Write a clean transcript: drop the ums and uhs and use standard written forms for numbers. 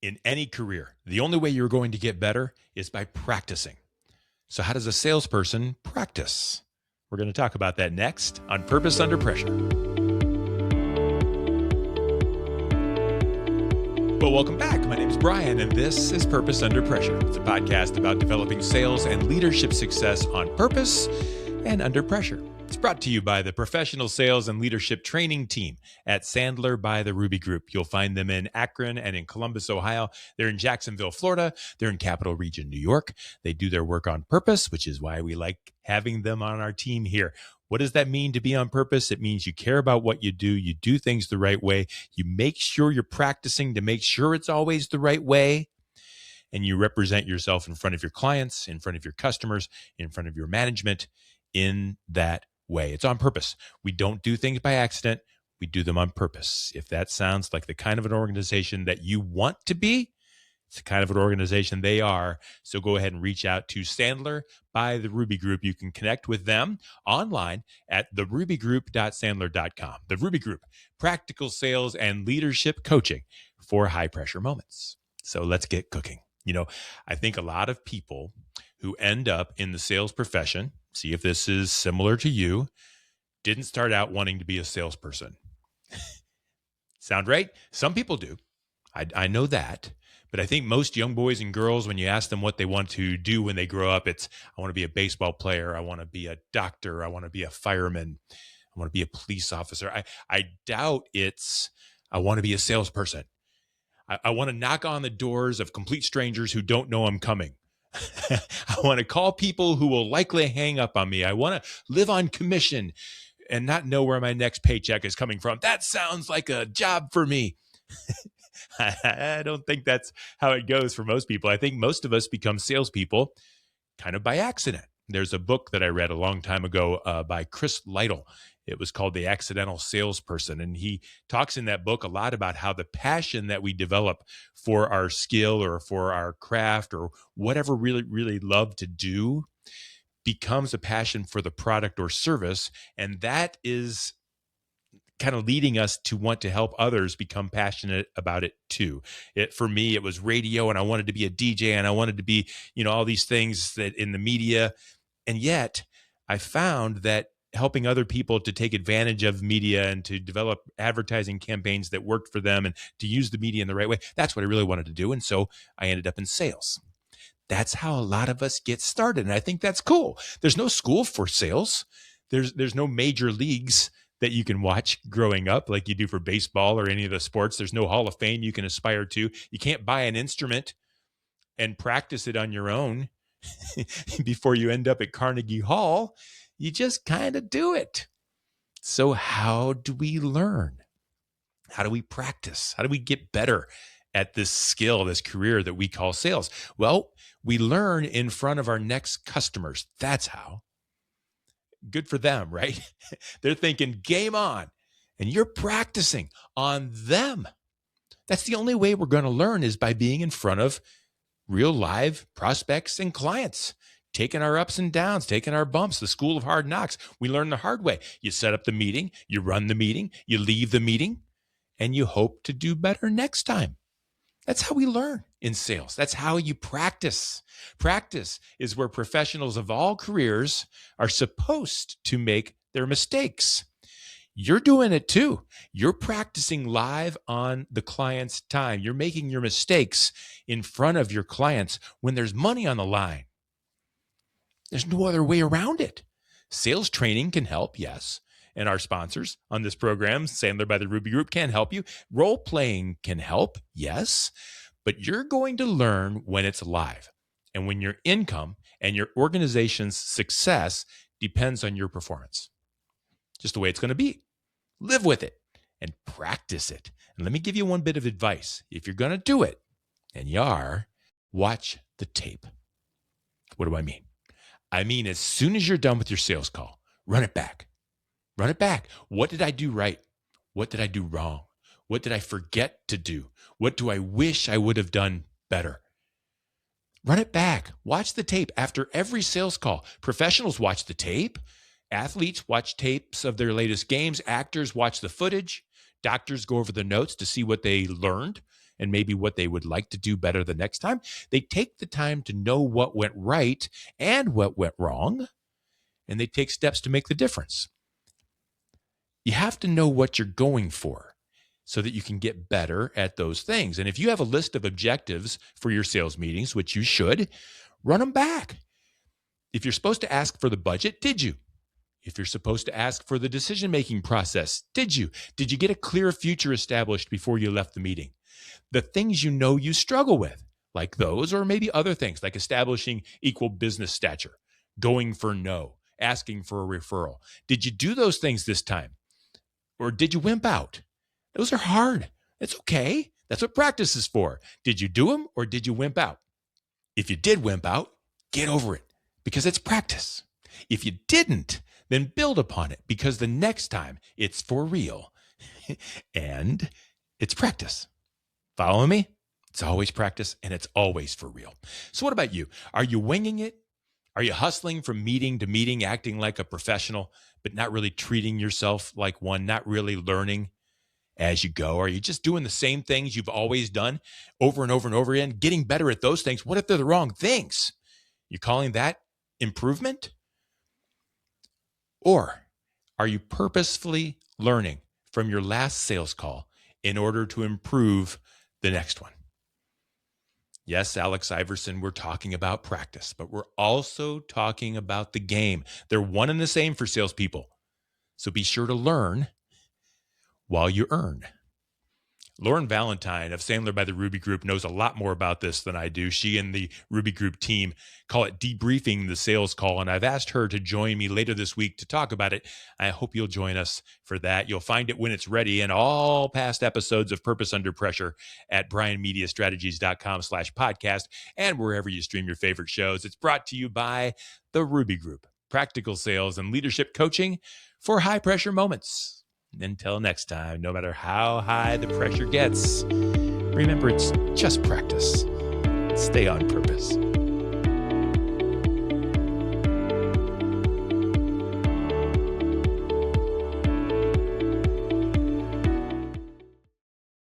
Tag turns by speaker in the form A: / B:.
A: in any career, the only way you're going to get better is by practicing. So how does a salesperson practice? We're going to talk about that next on Purpose Under Pressure. Well, welcome back. My name is Bryan, and this is Purpose Under Pressure. It's a podcast about developing sales and leadership success on purpose and under pressure. It's brought to you by the Professional Sales and Leadership Training Team at Sandler by the Ruby Group. You'll find them in Akron and in Columbus, Ohio. They're in Jacksonville, Florida. They're in Capital Region, New York. They do their work on purpose, which is why we like having them on our team here. What does that mean to be on purpose? It means you care about what you do things the right way, you make sure you're practicing to make sure it's always the right way, and you represent yourself in front of your clients, in front of your customers, in front of your management in that way. It's on purpose. We don't do things by accident. We do them on purpose. If that sounds like the kind of an organization that you want to be, it's the kind of an organization they are. So go ahead and reach out to Sandler by the Ruby Group. You can connect with them online at therubygroup.sandler.com. The Ruby Group, practical sales and leadership coaching for high pressure moments. So let's get cooking. I think a lot of people who end up in the sales profession, see if this is similar to you, didn't start out wanting to be a salesperson. Sound right? Some people do. I know that. But I think most young boys and girls, when you ask them what they want to do when they grow up, it's, I want to be a baseball player. I want to be a doctor. I want to be a fireman. I want to be a police officer. I doubt it's, I want to be a salesperson. I want to knock on the doors of complete strangers who don't know I'm coming. I want to call people who will likely hang up on me. I want to live on commission and not know where my next paycheck is coming from. That sounds like a job for me. I don't think that's how it goes for most people. I think most of us become salespeople kind of by accident. There's a book that I read a long time ago by Chris Lytle. It was called The Accidental Salesperson. And he talks in that book a lot about how the passion that we develop for our skill or for our craft or whatever really love to do becomes a passion for the product or service. And that is kind of leading us to want to help others become passionate about it too. For me, it was radio, and I wanted to be a DJ, and I wanted to be, all these things that in the media. And yet I found that helping other people to take advantage of media and to develop advertising campaigns that worked for them and to use the media in the right way, that's what I really wanted to do. And so I ended up in sales. That's how a lot of us get started. And I think that's cool. There's no school for sales. There's no major leagues that you can watch growing up like you do for baseball or any of the sports. There's no Hall of Fame you can aspire to. You can't buy an instrument and practice it on your own before you end up at Carnegie Hall. You just kind of do it. So how do we learn? How do we practice? How do we get better at this skill, this career that we call sales? Well, we learn in front of our next customers. That's how. Good for them, right? They're thinking, game on. And you're practicing on them. That's the only way we're going to learn is by being in front of real live prospects and clients, taking our ups and downs, taking our bumps, the school of hard knocks. We learn the hard way. You set up the meeting, you run the meeting, you leave the meeting, and you hope to do better next time. That's how we learn in sales. That's how you practice. Practice is where professionals of all careers are supposed to make their mistakes. You're doing it too. You're practicing live on the client's time. You're making your mistakes in front of your clients when there's money on the line. There's no other way around it. Sales training can help, yes. And our sponsors on this program, Sandler by the Ruby Group, can help you. Role playing can help, yes. But you're going to learn when it's live and when your income and your organization's success depends on your performance. Just the way it's going to be. Live with it and practice it. And let me give you one bit of advice. If you're going to do it, and you are, watch the tape. What do I mean? I mean, as soon as you're done with your sales call, run it back. Run it back. What did I do right? What did I do wrong? What did I forget to do? What do I wish I would have done better? Run it back. Watch the tape after every sales call. Professionals watch the tape. Athletes watch tapes of their latest games. Actors watch the footage. Doctors go over the notes to see what they learned and maybe what they would like to do better the next time. They take the time to know what went right and what went wrong, and they take steps to make the difference. You have to know what you're going for so that you can get better at those things. And if you have a list of objectives for your sales meetings, which you should, run them back. If you're supposed to ask for the budget, did you? If you're supposed to ask for the decision-making process, did you? Did you get a clear future established before you left the meeting? The things you know you struggle with, like those, or maybe other things like establishing equal business stature, going for no, asking for a referral. Did you do those things this time? Or did you wimp out? Those are hard. It's okay. That's what practice is for. Did you do them or did you wimp out? If you did wimp out, get over it because it's practice. If you didn't, then build upon it because the next time it's for real and it's practice. Follow me? It's always practice and it's always for real. So what about you? Are you winging it? Are you hustling from meeting to meeting, acting like a professional, but not really treating yourself like one, not really learning as you go? Are you just doing the same things you've always done over and over and over again, getting better at those things? What if they're the wrong things? You calling that improvement? Or are you purposefully learning from your last sales call in order to improve the next one? Yes, Alex Iverson, we're talking about practice, but we're also talking about the game. They're one and the same for salespeople. So be sure to learn while you earn. Lauren Valentine of Sandler by the Ruby Group knows a lot more about this than I do. She and the Ruby Group team call it debriefing the sales call, and I've asked her to join me later this week to talk about it. I hope you'll join us for that. You'll find it when it's ready and all past episodes of Purpose Under Pressure at bryanmediastrategies.com/podcast and wherever you stream your favorite shows. It's brought to you by the Ruby Group, practical sales and leadership coaching for high-pressure moments. Until next time, no matter how high the pressure gets, remember it's just practice. Stay on purpose.